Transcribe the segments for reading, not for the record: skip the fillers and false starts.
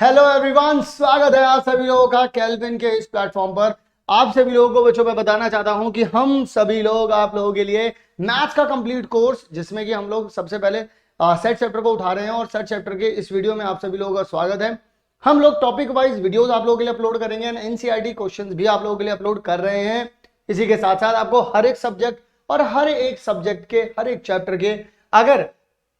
Hello everyone, स्वागत है आप सभी लोगों का केल्विन के इस प्लेटफॉर्म पर। आप सभी लोगों को बच्चों मैं बताना चाहता हूं कि हम सभी लोग आप लोगों के लिए मैथ्स का कंप्लीट कोर्स, जिसमें कि हम लोग सबसे पहले सेट चैप्टर को उठा रहे हैं और सेट चैप्टर के इस वीडियो में आप सभी लोगों का स्वागत है। हम लोग टॉपिक वाइज वीडियोस आप लोगों के लिए अपलोड करेंगे एंड एनसीईआरटी क्वेश्चंस भी आप लोगों के लिए अपलोड कर रहे हैं। इसी के साथ साथ आपको हर एक सब्जेक्ट और हर एक सब्जेक्ट के हर एक चैप्टर के अगर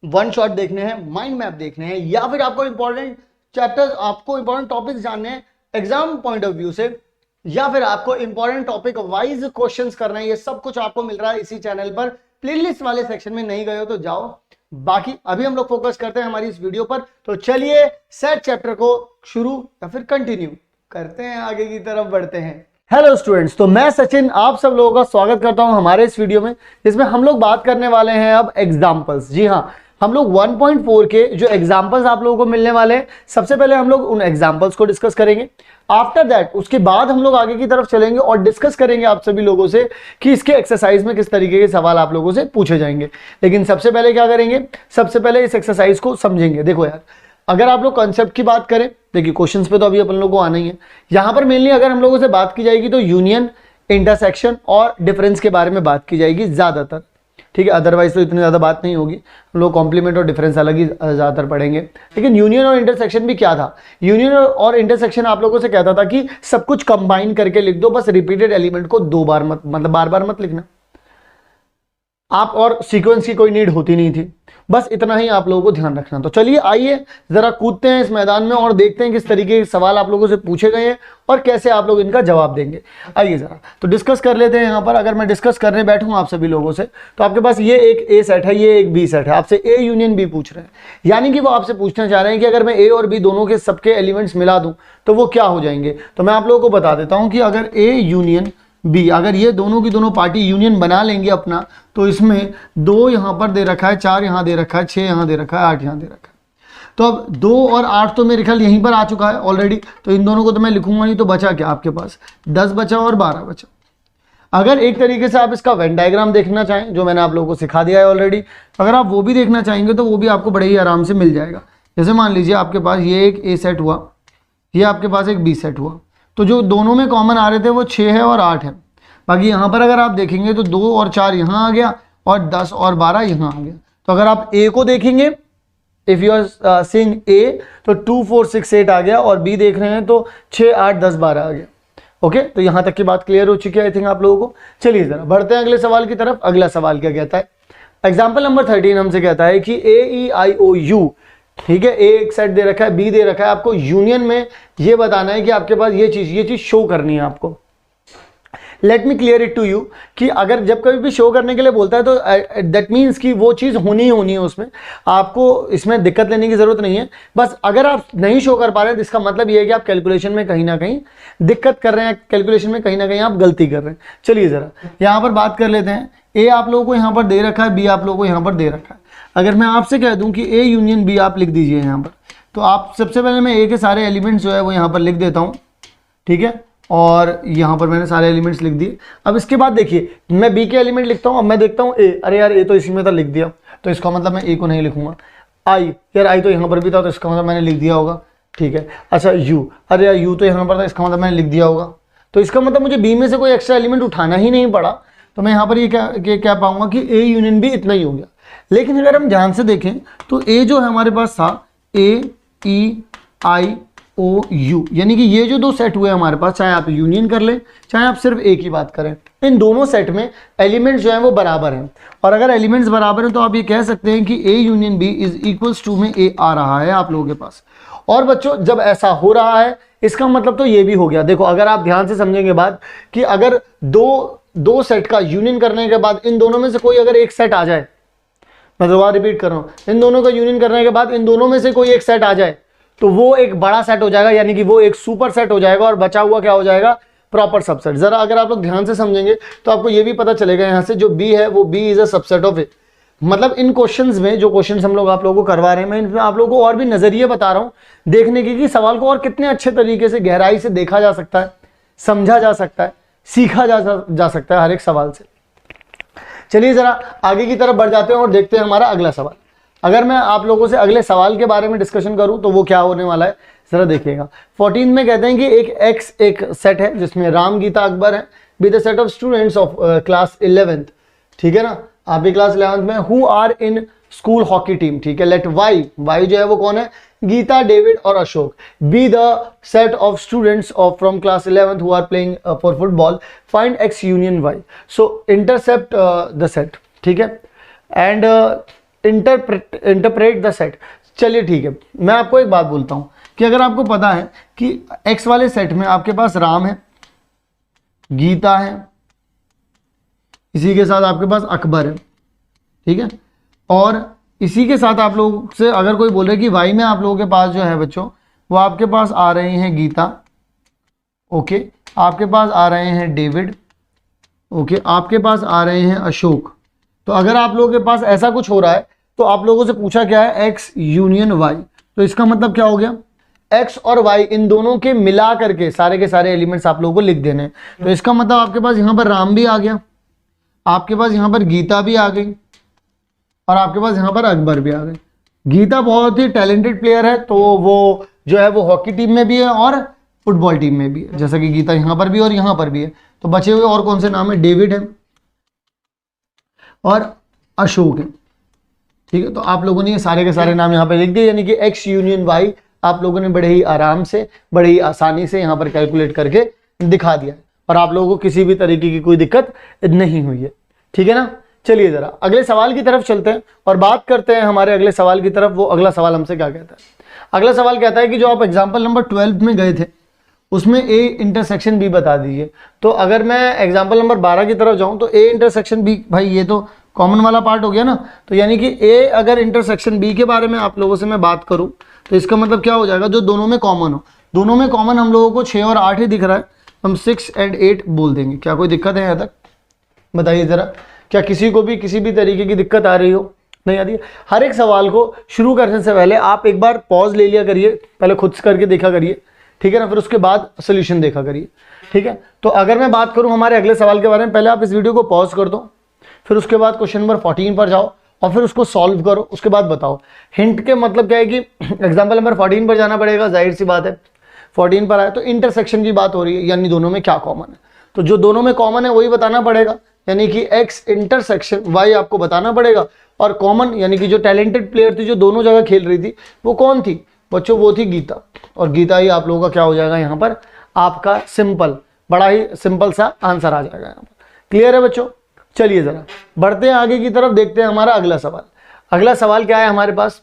वन शॉट देखने हैं, माइंड मैप देखने हैं, या फिर आपको इंपॉर्टेंट चैप्टर्स, आपको इंपॉर्टेंट टॉपिक्स जानने हैं एग्जाम पॉइंट ऑफ व्यू से, या फिर आपको इंपॉर्टेंट टॉपिक वाइज क्वेश्चंस करना है, ये सब कुछ आपको मिल रहा है इसी चैनल पर। प्लेलिस्ट वाले सेक्शन में नहीं गए हो तो जाओ। बाकी अभी हम लोग फोकस करते हैं हमारी इस वीडियो पर, तो चलिए सेट चैप्टर को शुरू या फिर कंटिन्यू करते हैं, आगे की तरफ बढ़ते हैं। हेलो स्टूडेंट्स, तो मैं सचिन आप सब लोगों का स्वागत करता हूं हमारे इस वीडियो में, जिसमें हम लोग बात करने वाले हैं अब एग्जाम्पल्स। जी हाँ, हम लोग 1.4 के जो एग्जाम्पल्स आप लोगों को मिलने वाले हैं, सबसे पहले हम लोग उन एग्जाम्पल्स को डिस्कस करेंगे। आफ्टर दैट उसके बाद हम लोग आगे की तरफ चलेंगे और डिस्कस करेंगे आप सभी लोगों से कि इसके एक्सरसाइज में किस तरीके के सवाल आप लोगों से पूछे जाएंगे। लेकिन सबसे पहले क्या करेंगे, सबसे पहले इस एक्सरसाइज को समझेंगे। देखो यार, अगर आप लोग कॉन्सेप्ट की बात करें, देखिए क्वेश्चंस पे तो अभी अपन लोगों को आना ही है। यहां पर मेनली अगर हम लोगों से बात की जाएगी तो यूनियन, इंटरसेक्शन और डिफरेंस के बारे में बात की जाएगी ज्यादातर, ठीक है। अदरवाइज तो इतनी ज्यादा बात नहीं होगी, हम लोग कॉम्प्लीमेंट और डिफरेंस अलग ही ज्यादातर पढ़ेंगे। लेकिन यूनियन और इंटरसेक्शन भी क्या था, यूनियन और इंटरसेक्शन आप लोगों से कहता था कि सब कुछ कंबाइन करके लिख दो, बस रिपीटेड एलिमेंट को दो बार मत, मतलब बार बार मत लिखना आप, और सीक्वेंस की कोई नीड होती नहीं थी, बस इतना ही आप लोगों को ध्यान रखना। तो चलिए आइए जरा कूदते हैं इस मैदान में और देखते हैं किस तरीके के सवाल आप लोगों से पूछे गए हैं और कैसे आप लोग इनका जवाब देंगे। आइए जरा तो डिस्कस कर लेते हैं। यहाँ पर अगर मैं डिस्कस करने बैठूं आप सभी लोगों से, तो आपके पास ये एक ए सेट है, ये एक बी सेट है, आपसे ए यूनियन बी पूछ रहे हैं। यानी कि वो आपसे पूछना चाह रहे हैं कि अगर मैं ए और बी दोनों के सबके एलिमेंट्स मिला दूं तो वो क्या हो जाएंगे। तो मैं आप लोगों को बता देता हूं कि अगर ए यूनियन बी, अगर ये दोनों की दोनों पार्टी यूनियन बना लेंगे अपना, तो इसमें 2 यहां पर दे रखा है, 4 यहां दे रखा है, 6 यहां दे रखा है, 8 यहां दे रखा है। तो अब 2 और 8 तो मेरे ख्याल यहीं पर आ चुका है ऑलरेडी, तो इन दोनों को तो मैं लिखूंगा नहीं, तो बचा क्या आपके पास, 10 बचा और 12 बचा। अगर एक तरीके से आप इसका वेन डायग्राम देखना चाहें, जो मैंने आप लोगों को सिखा दिया है ऑलरेडी, अगर आप वो भी देखना चाहेंगे तो वो भी आपको बड़े ही आराम से मिल जाएगा। जैसे मान लीजिए आपके पास ये एक ए सेट हुआ, ये आपके पास एक बी सेट हुआ, तो जो दोनों में कॉमन आ रहे थे वो 6 है और 8 है। बाकी यहाँ पर अगर आप देखेंगे तो 2 और 4 यहाँ आ गया और 10 और 12 यहाँ आ गया। तो अगर आप ए को देखेंगे, if you are seeing a, तो 2 4 6 8 आ गया, और बी देख रहे हैं तो 6 8 10 12 आ गया। ओके, तो यहाँ तक की बात क्लियर हो चुकी है आई थिंक आप लोगों को। चलिए जरा बढ़ते हैं अगले सवाल की तरफ। अगला सवाल क्या कहता है, एग्जाम्पल नंबर 13 हमसे कहता है कि ए ई आई ओ यू, ठीक है, ए एक सेट दे रखा है, बी दे रखा है, आपको यूनियन में ये बताना है कि आपके पास ये चीज शो करनी है आपको। Let me clear it to you कि अगर जब कभी भी शो करने के लिए बोलता है तो दैट मीन्स कि वो चीज़ होनी ही होनी है, उसमें आपको इसमें दिक्कत लेने की ज़रूरत नहीं है। बस अगर आप नहीं शो कर पा रहे हैं तो इसका मतलब ये है कि आप कैलकुलेशन में कहीं ना कहीं दिक्कत कर रहे हैं, कैलकुलेशन में कहीं ना कहीं आप गलती कर रहे हैं। चलिए ज़रा यहाँ पर बात कर लेते हैं। ए आप लोगों को यहाँ पर दे रखा है, बी आप लोगों को यहाँ पर दे रखा है। अगर मैं आपसे कह दूँ कि ए यूनियन बी आप लिख दीजिए यहाँ पर, तो आप सबसे पहले मैं ए के सारे एलिमेंट्स जो है वो यहाँ पर लिख देता हूँ, ठीक है, और यहाँ पर मैंने सारे एलिमेंट्स लिख दिए। अब इसके बाद देखिए मैं बी के एलिमेंट लिखता हूँ, अब मैं देखता हूँ ए, अरे यार ए तो इसी में था, लिख दिया, तो इसका मतलब मैं ए को नहीं लिखूंगा। आई, यार आई तो यहाँ पर भी था, तो इसका मतलब मैंने लिख दिया होगा, ठीक है। अच्छा यू, अरे यार यू तो यहाँ पर था, इसका मतलब मैंने लिख दिया होगा। तो इसका मतलब मुझे बी में से कोई एक्स्ट्रा एलिमेंट उठाना ही नहीं पड़ा, तो मैं यहाँ पर ये क्या पाऊंगा कि ए यूनियन बी इतना ही हो गया। लेकिन अगर हम ध्यान से देखें तो ए जो है हमारे पास था ए ई आई ओ यू, यानी कि ये जो 2 सेट हुए हमारे पास, चाहे आप यूनियन कर लें चाहे आप सिर्फ ए की बात करें, इन दोनों सेट में एलिमेंट्स जो हैं वो बराबर हैं। और अगर एलिमेंट्स बराबर हैं तो आप ये कह सकते हैं कि A union B is equals to में ए आ रहा है आप लोगों के पास। और बच्चों जब ऐसा हो रहा है इसका मतलब तो ये भी हो गया। देखो अगर आप ध्यान से समझेंगे बात कि अगर दो सेट का यूनियन करने के बाद इन दोनों में से कोई अगर एक सेट आ जाए, मैं दोबारा रिपीट कर रहा हूँ, इन दोनों का यूनियन करने के बाद इन दोनों में से कोई एक सेट आ जाए तो वो एक बड़ा सेट हो जाएगा, यानी कि वो एक सुपर सेट हो जाएगा, और बचा हुआ क्या हो जाएगा, प्रॉपर सबसेट। जरा अगर आप लोग ध्यान से समझेंगे तो आपको ये भी पता चलेगा यहाँ से जो बी है वो B is a subset of A. मतलब इन क्वेश्चंस में जो क्वेश्चंस हम लोग आप लोगों को करवा रहे हैं, मैं इनमें आप लोगों को और भी नजरिए बता रहा हूँ देखने की कि सवाल को और कितने अच्छे तरीके से गहराई से देखा जा सकता है, समझा जा सकता है, सीखा जा सकता है हर एक सवाल से। चलिए जरा आगे की तरफ बढ़ जाते हैं और देखते हैं हमारा अगला सवाल। अगर मैं आप लोगों से अगले सवाल के बारे में डिस्कशन करूं तो वो क्या होने वाला है, जरा देखिएगा 14 में कहते हैं कि एक सेट है जिसमें राम, गीता, अकबर है, with the set of students of class 11th, ठीक है ना, आप भी क्लास 11th में, who are in school hockey team, ठीक है। लेट वाई, वाई जो है वो कौन है, गीता, डेविड और Ashok, B the set of students of from class 11th who are playing for football, find X union Y. So intercept the set, ठीक है, एंड इंटरप्रेट द सेट। चलिए ठीक है, मैं आपको एक बात बोलता हूं कि अगर आपको पता है कि एक्स वाले सेट में आपके पास राम है, गीता है, इसी के साथ आपके पास अकबर है, ठीक है, और इसी के साथ आप लोगों से अगर कोई बोले कि वाई में आप लोगों के पास जो है बच्चों वो आपके पास आ रहे हैं गीता, ओके, आपके पास आ रहे हैं डेविड, ओके, आपके पास आ रहे हैं अशोक। तो अगर आप लोगों के पास ऐसा कुछ हो रहा है तो आप लोगों से पूछा क्या है, एक्स यूनियन वाई। तो इसका मतलब क्या हो गया, एक्स और वाई इन दोनों के मिला करके सारे के सारे एलिमेंट्स आप लोगों को लिख देने हैं। तो इसका मतलब आपके पास यहां पर राम भी आ गया, आपके पास यहां पर गीता भी आ गई और आपके पास यहां पर अकबर भी आ गई। गीता बहुत ही टैलेंटेड प्लेयर है, तो वो जो है वो हॉकी टीम में भी है और फुटबॉल टीम में भी है, जैसा कि गीता यहां पर भी और यहां पर भी है। तो बचे हुए और कौन से नाम है, डेविड है और अशोक है, ठीक है। तो आप लोगों ने ये सारे के सारे नाम यहाँ पे लिख दिए, यानी कि एक्स यूनियन वाई आप लोगों ने बड़े ही आराम से, बड़े ही आसानी से यहाँ पर कैलकुलेट करके दिखा दिया और आप लोगों को किसी भी तरीके की कोई दिक्कत नहीं हुई है, ठीक है ना। चलिए जरा अगले सवाल की तरफ चलते हैं और बात करते हैं हमारे अगले सवाल की तरफ। वो अगला सवाल हमसे क्या कहता है, अगला सवाल कहता है कि जो आप एग्जाम्पल नंबर 12 में गए थे उसमें ए इंटरसेक्शन बी बता दीजिए। तो अगर मैं एग्जाम्पल नंबर 12 की तरफ जाऊं तो ए इंटरसेक्शन बी, भाई ये तो कॉमन वाला पार्ट हो गया ना, तो यानी कि ए अगर इंटरसेक्शन बी के बारे में आप लोगों से मैं बात करूं तो इसका मतलब क्या हो जाएगा, जो दोनों में कॉमन हो, दोनों में कॉमन हम लोगों को 6 और 8 ही दिख रहा है, हम 6 और 8 बोल देंगे। क्या कोई दिक्कत है यहाँ तक, बताइए जरा, क्या किसी को भी किसी भी तरीके की दिक्कत आ रही हो, नहीं आ रही है। हर एक सवाल को शुरू करने से पहले आप एक बार पॉज ले लिया करिए, पहले खुद से करके देखा करिए, ठीक है ना, फिर उसके बाद सोल्यूशन देखा करिए, ठीक है। तो अगर मैं बात करूं हमारे अगले सवाल के बारे में, पहले आप इस वीडियो को पॉज कर दो, फिर उसके बाद क्वेश्चन नंबर 14 पर जाओ और फिर उसको सॉल्व करो, उसके बाद बताओ। हिंट के मतलब क्या है कि एग्जाम्पल नंबर 14 पर जाना पड़ेगा, जाहिर सी बात है 14 पर आए तो इंटरसेक्शन की बात हो रही है, यानी दोनों में क्या कॉमन है, तो जो दोनों में कॉमन है वही बताना पड़ेगा, यानी कि एक्स इंटरसेक्शन वाई आपको बताना पड़ेगा। और कॉमन यानी कि जो टैलेंटेड प्लेयर थी, जो दोनों जगह खेल रही थी, वो कौन थी बच्चों, वो थी गीता, और गीता ही आप लोगों का क्या हो जाएगा यहाँ पर, आपका सिंपल, बड़ा ही सिंपल सा आंसर आ जाएगा यहाँ पर। क्लियर है बच्चों, चलिए जरा बढ़ते हैं आगे की तरफ, देखते हैं हमारा अगला सवाल। अगला सवाल क्या है हमारे पास,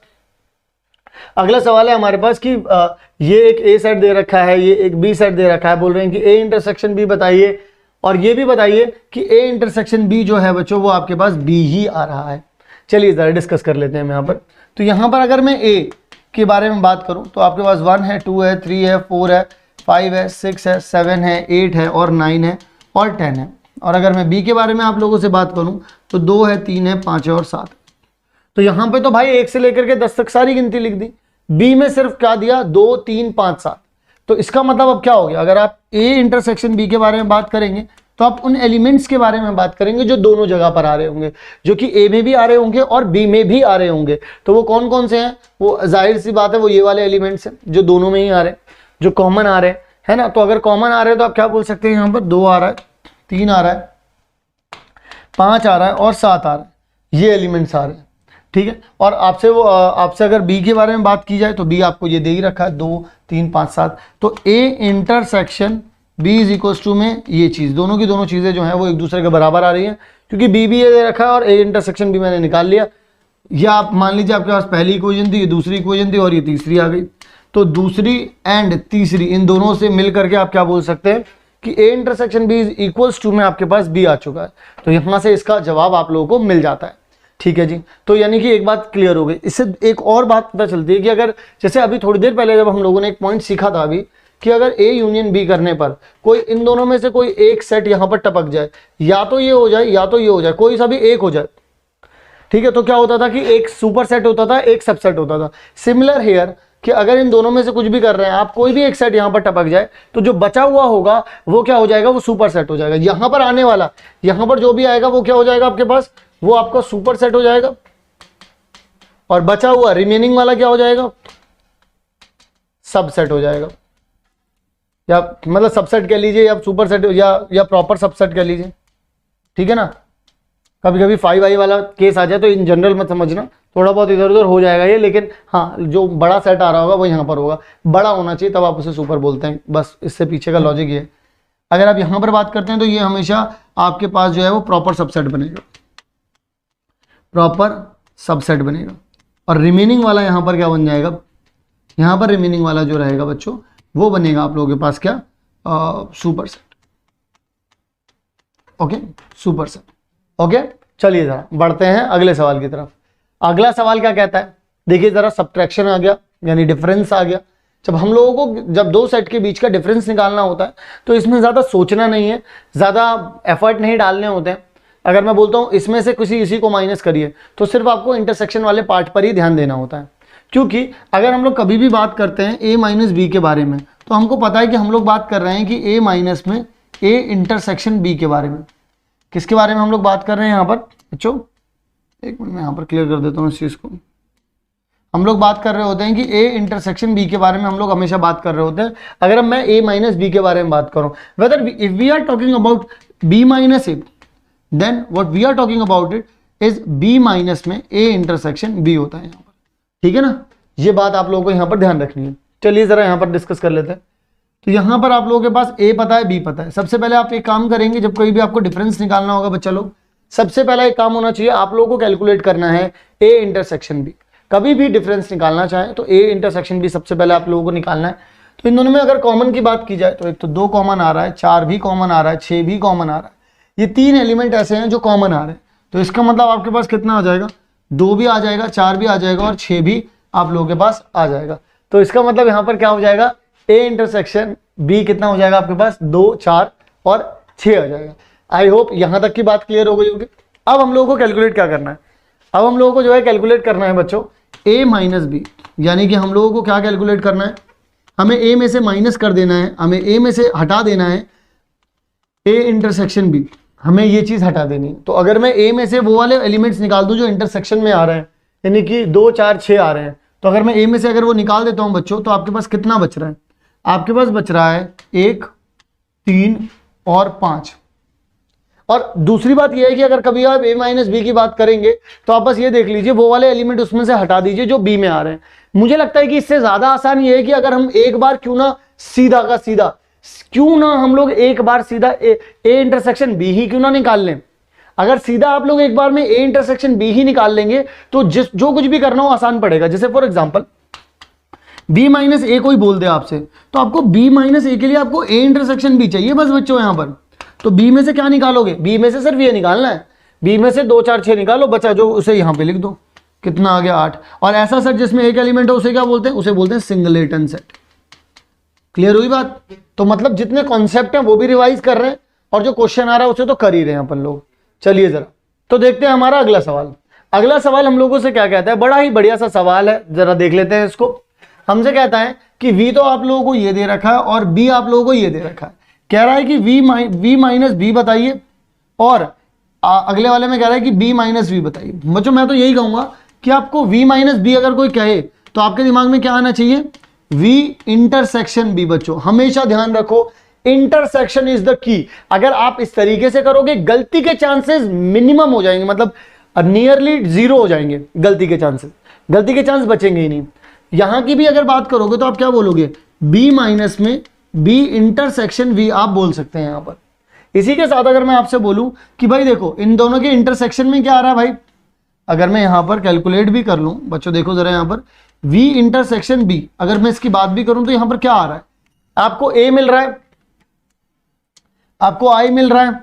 अगला सवाल है हमारे पास कि ये एक ए सेट दे रखा है, ये एक बी सेट दे रखा है, बोल रहे हैं कि ए इंटरसेक्शन बी बताइए, और ये भी बताइए कि ए इंटरसेक्शन बी जो है बच्चों वो आपके पास बी ही आ रहा है। चलिए जरा डिस्कस कर लेते हैं यहाँ पर। तो यहाँ पर अगर मैं ए के बारे में बात करूं तो आपके पास 1 है, 2 है, 3 है, 4 है, 5 है, 6 है, 7 है, 8 है और 9 है और 10 है। और अगर मैं बी के बारे में आप लोगों से बात करूं तो 2 है, 3 है, 5 है और 7 है। तो यहाँ पे तो भाई 1 से लेकर के 10 तक सारी गिनती लिख दी, बी में सिर्फ क्या दिया, 2, 3, 5, 7। तो इसका मतलब अब क्या हो गया, अगर आप ए इंटरसेक्शन बी के बारे में बात करेंगे तो आप उन एलिमेंट्स के बारे में बात करेंगे जो दोनों जगह पर आ रहे होंगे, जो कि ए में भी आ रहे होंगे और बी में भी आ रहे होंगे। तो वो कौन कौन से हैं, वो जाहिर सी बात है वो ये वाले एलिमेंट्स हैं जो दोनों में ही आ रहे हैं, जो कॉमन आ रहे हैं, है ना। तो अगर कॉमन आ रहे हैं तो आप क्या बोल सकते हैं, यहाँ पर 2 आ रहा है, 3 आ रहा है, 5 आ रहा है और 7 आ रहा है, ये एलिमेंट्स आ रहे हैं, ठीक है। और आपसे अगर बी के बारे में बात की जाए तो बी आपको ये दे ही रखा है, 2, 3, 5, 7। तो A intersection B is equals to में ये चीज़, दोनों की दोनों चीज़ें जो हैं वो एक दूसरे के बराबर आ रही हैं, क्योंकि बी भी ये दे रखा है और ए इंटरसेक्शन भी मैंने निकाल लिया। या आप मान लीजिए आपके पास पहली इक्वेशन थी, ये दूसरी इक्वेशन थी और ये तीसरी आ गई। तो दूसरी एंड तीसरी इन दोनों से मिल करके आप क्या बोल सकते हैं कि A intersection B is equals to में आपके पास बी आ चुका है। तो यहाँ से इसका जवाब आप लोगों को मिल जाता है, ठीक है जी। तो यानी कि एक बात क्लियर हो गई। इससे एक और बात पता चलती है कि अगर जैसे अभी थोड़ी देर पहले जब हम लोगों ने एक पॉइंट सीखा था अभी कि अगर ए यूनियन बी करने पर कोई इन दोनों में से कोई एक सेट यहाँ पर टपक जाए, या तो ये हो जाए या तो ये हो जाए, कोई सा भी एक हो जाए, ठीक है। तो क्या होता था कि एक सुपर सेट होता था, एक सबसेट होता था। सिमिलर हेयर कि अगर इन दोनों में से कुछ भी कर रहे हैं आप, कोई भी एक सेट यहाँ पर टपक जाए तो जो बचा हुआ होगा वो क्या हो जाएगा, वो सुपर सेट हो जाएगा। यहाँ पर आने वाला, यहाँ पर जो भी आएगा वो क्या हो जाएगा आपके पास, वो आपका सुपर सेट हो जाएगा, और बचा हुआ रिमेनिंग वाला क्या हो जाएगा, सबसेट हो जाएगा, या मतलब सबसेट कह लीजिए या सुपर सेट या प्रॉपर सबसेट कह लीजिए, ठीक है ना। कभी कभी 5i वाला केस आ जाए तो इन जनरल मत समझना, थोड़ा बहुत इधर उधर हो जाएगा ये, लेकिन हाँ जो बड़ा सेट आ रहा होगा वो यहाँ पर होगा, बड़ा होना चाहिए तब आप उसे सुपर बोलते हैं, बस इससे पीछे का लॉजिक ये है। अगर आप यहाँ पर बात करते हैं तो ये हमेशा आपके पास जो है वो प्रॉपर सबसेट बनेगा, प्रॉपर सबसेट बनेगा, और रिमेनिंग वाला यहाँ पर क्या बन जाएगा, यहाँ पर रिमेनिंग वाला जो रहेगा बच्चों वो बनेगा आप लोगों के पास क्या, super set. Okay, super set. Okay, चलिए जरा बढ़ते हैं अगले सवाल की तरफ। अगला सवाल क्या कहता है, देखिए जरा, सब्ट्रैक्शन आ गया यानी डिफरेंस आ गया। जब हम लोगों को जब दो सेट के बीच का डिफरेंस निकालना होता है तो इसमें ज़्यादा सोचना नहीं है, ज़्यादा एफर्ट नहीं डालने होते हैं। अगर मैं बोलता हूँ इसमें से इसी को माइनस करिए तो सिर्फ आपको इंटरसेक्शन वाले पार्ट पर ही ध्यान देना होता है, क्योंकि अगर हम लोग कभी भी बात करते हैं a माइनस बी के बारे में तो हमको पता है कि हम लोग बात कर रहे हैं कि a माइनस में a इंटरसेक्शन b के बारे में। किसके बारे में हम लोग बात कर रहे हैं यहाँ पर बच्चों, एक मिनट मैं यहाँ पर क्लियर कर देता हूँ इस चीज़ को। हम लोग बात कर रहे होते हैं कि a इंटरसेक्शन b के बारे में हम लोग हमेशा बात कर रहे होते हैं। अगर अब मैं a माइनस बी के बारे में बात करूँ, whether if we are talking about b minus a, then what we are talking about it is b minus में a इंटरसेक्शन b होता है यहाँ पर, ठीक है ना। ये बात आप लोगों को यहाँ पर ध्यान रखनी है। चलिए जरा यहाँ पर डिस्कस कर लेते हैं। तो यहाँ पर आप लोगों के पास a पता है, b पता है। सबसे पहले आप एक काम करेंगे, जब कोई भी आपको डिफरेंस निकालना होगा बच्चा लोग, सबसे पहला एक काम होना चाहिए, आप लोगों को कैलकुलेट करना है a इंटरसेक्शन b। कभी भी डिफरेंस निकालना चाहें तो a इंटरसेक्शन b सबसे पहले आप लोगों को निकालना है। तो इन दोनों में अगर कॉमन की बात की जाए तो एक तो 2 कॉमन आ रहा है, 4 भी कॉमन आ रहा है, 6 भी कॉमन आ रहा है। ये 3 एलिमेंट ऐसे हैं जो कॉमन आ रहे हैं। तो इसका मतलब आपके पास कितना आ जाएगा, 2 भी आ जाएगा, 4 भी आ जाएगा और 6 भी आप लोगों के पास आ जाएगा। तो इसका मतलब यहाँ पर क्या हो जाएगा, a इंटरसेक्शन b कितना हो जाएगा आपके पास, 2, 4 और 6 आ जाएगा। आई होप यहाँ तक की बात क्लियर हो गई होगी। अब हम लोगों को कैलकुलेट क्या करना है, अब हम लोगों को जो है कैलकुलेट करना है बच्चों a माइनस बी, यानी कि हम लोगों को क्या कैलकुलेट करना है, हमें a में से माइनस कर देना है, हमें a में से हटा देना है a इंटरसेक्शन b, हमें ये चीज़ हटा देनी है। तो अगर मैं a में से वो वाले एलिमेंट्स निकाल दूं जो इंटरसेक्शन में आ रहे हैं, यानी कि 2, 4, 6 आ रहे हैं, तो अगर मैं a में से अगर वो निकाल देता हूं बच्चों तो आपके पास कितना बच रहा है, आपके पास बच रहा है 1, 3 और 5। और दूसरी बात यह है कि अगर कभी आप a माइनस बी की बात करेंगे तो आप बस ये देख लीजिए वो वाले एलिमेंट उसमें से हटा दीजिए जो b में आ रहे हैं। मुझे लगता है कि इससे ज्यादा आसान ये है कि अगर हम एक बार क्यों ना सीधा का सीधा, क्यों ना हम लोग एक बार सीधा a इंटरसेक्शन b ही क्यों ना निकाल लें। अगर सीधा आप लोग एक बार में a इंटरसेक्शन b ही निकाल लेंगे तो जो कुछ भी करना हो आसान पड़ेगा। जैसे फॉर एग्जांपल b माइनस ए कोई बोल दे आपसे, तो आपको b माइनस ए के लिए आपको a इंटरसेक्शन b चाहिए बस बच्चों यहाँ पर। तो b में से क्या निकालोगे, b में से सिर्फ ये निकालना है, b में से 2, 4, 6 निकालो, बचा जो उसे यहाँ पे लिख दो, कितना आ गया 8। और ऐसा सेट जिसमें एक एलिमेंट है उसे क्या बोलते हैं, उसे बोलते हैं सिंगलेटन सेट। क्लियर हुई बात। तो मतलब जितने कॉन्सेप्ट हैं वो भी रिवाइज कर रहे हैं और जो क्वेश्चन आ रहा है उसे तो कर ही रहे हैं अपन लोग। चलिए जरा तो देखते हैं हमारा अगला सवाल। अगला सवाल हम लोगों से क्या कहता है, बड़ा ही बढ़िया सा सवाल है, जरा देख लेते हैं इसको। हमसे कहता है कि v तो आप लोगों को ये दे रखा है और b आप लोगों को ये दे रखा है। कह रहा है कि v माइनस बी बताइए, और अगले वाले में कह रहा है कि b माइनस बी बताइए। बच्चों मैं तो यही कहूंगा कि आपको v माइनस बी अगर कोई कहे तो आपके दिमाग में क्या आना चाहिए, v इंटरसेक्शन b। बच्चों हमेशा ध्यान रखो, इंटरसेक्शन इज द की। अगर आप इस तरीके से करोगे गलती के चांसेस मिनिमम हो जाएंगे, मतलब नियरली 0 हो जाएंगे गलती के चांसेस, गलती के चांस बचेंगे ही नहीं। यहां की भी अगर बात करोगे तो आप क्या बोलोगे, b माइनस में b इंटरसेक्शन v आप बोल सकते हैं यहां पर। इसी के साथ अगर मैं आपसे बोलूं कि भाई देखो इन दोनों के इंटरसेक्शन में क्या आ रहा है भाई, अगर मैं यहां पर कैलकुलेट भी कर लूं बच्चों, देखो जरा यहां पर v इंटरसेक्शन b, अगर मैं इसकी बात भी करूं तो यहां पर क्या आ रहा है, आपको a मिल रहा है, आपको i मिल रहा है,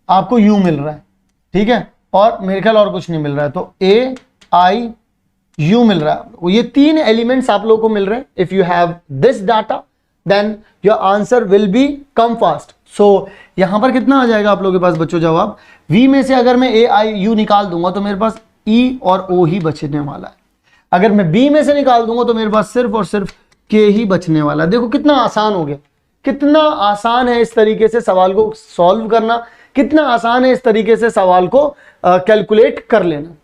आपको u मिल रहा है, ठीक है, और मेरे ख्याल और कुछ नहीं मिल रहा है। तो a i u मिल रहा है, ये 3 एलिमेंट्स आप लोगों को मिल रहे हैं। If you have this data then your answer will be come fast. So यहां पर कितना आ जाएगा आप लोगों के पास बच्चों जवाब, v में से अगर मैं a i u निकाल दूंगा तो मेरे पास e और o ही बचने वाला है। अगर मैं b में से निकाल दूंगा तो मेरे पास सिर्फ और सिर्फ k ही बचने वाला है। देखो कितना आसान हो गया, कितना आसान है इस तरीके से सवाल को सॉल्व करना, कितना आसान है इस तरीके से सवाल को कैलकुलेट कर लेना।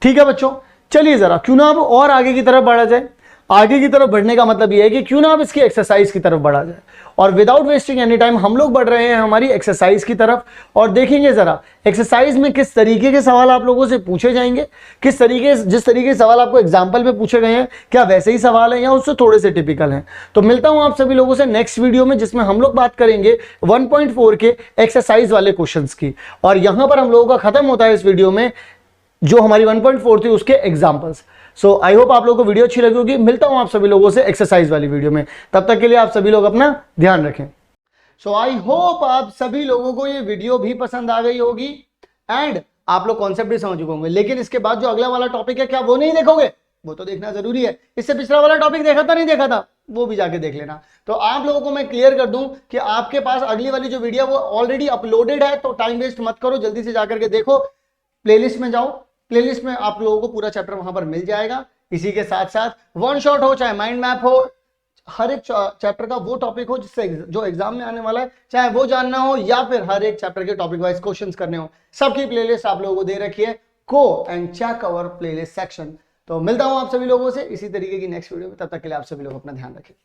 ठीक है बच्चों, चलिए जरा क्यों ना अब और आगे की तरफ बढ़ा जाए। आगे की तरफ बढ़ने का मतलब ये है कि क्यों ना आप इसकी एक्सरसाइज की तरफ बढ़ा जाए। और विदाउट वेस्टिंग एनी टाइम हम लोग बढ़ रहे हैं हमारी एक्सरसाइज की तरफ, और देखेंगे जरा एक्सरसाइज में किस तरीके के सवाल आप लोगों से पूछे जाएंगे, जिस तरीके के सवाल आपको एग्जाम्पल में पूछे गए हैं क्या वैसे ही सवाल है या उससे थोड़े से टिपिकल हैं। तो मिलता हूं आप सभी लोगों से नेक्स्ट वीडियो में, जिसमें हम लोग बात करेंगे 1.4 के एक्सरसाइज वाले क्वेश्चंस की, और यहां पर हम लोगों का खत्म होता है इस वीडियो में जो हमारी 1.4 थी उसके एग्जांपल्स। सो आई होप आप लोगों को वीडियो अच्छी लगी होगी। मिलता हूं आप सभी लोगों से एक्सरसाइज वाली वीडियो में, तब तक के लिए आप सभी लोग अपना ध्यान रखें। सो आई होप आप सभी लोगों को ये वीडियो भी पसंद आ गई होगी एंड आप लोग कॉन्सेप्ट भी समझ चुके होंगे। लेकिन इसके बाद जो अगला वाला टॉपिक है क्या वो नहीं देखोगे? वो तो देखना जरूरी है। इससे पिछला वाला टॉपिक देखा था नहीं देखा था वो भी जाके देख लेना। तो आप लोगों को मैं क्लियर कर दूं कि आपके पास अगली वाली जो वीडियो वो ऑलरेडी अपलोडेड है, तो टाइम वेस्ट मत करो, जल्दी से जाकर के देखो, प्लेलिस्ट में जाओ, प्लेलिस्ट में आप लोगों को पूरा चैप्टर वहां पर मिल जाएगा। इसी के साथ साथ वन शॉट हो चाहे माइंड मैप हो, हर एक चैप्टर का वो टॉपिक हो जिससे जो एग्जाम में आने वाला है, चाहे वो जानना हो या फिर हर एक चैप्टर के टॉपिक वाइज क्वेश्चंस करने हो, सबकी प्लेलिस्ट आप लोगों को दे रखी है। Go and check our playlist section. तो मिलता हूं आप सभी लोगों से इसी तरीके की नेक्स्ट वीडियो में, तब तक के लिए आप सभी लोग अपना ध्यान रखें।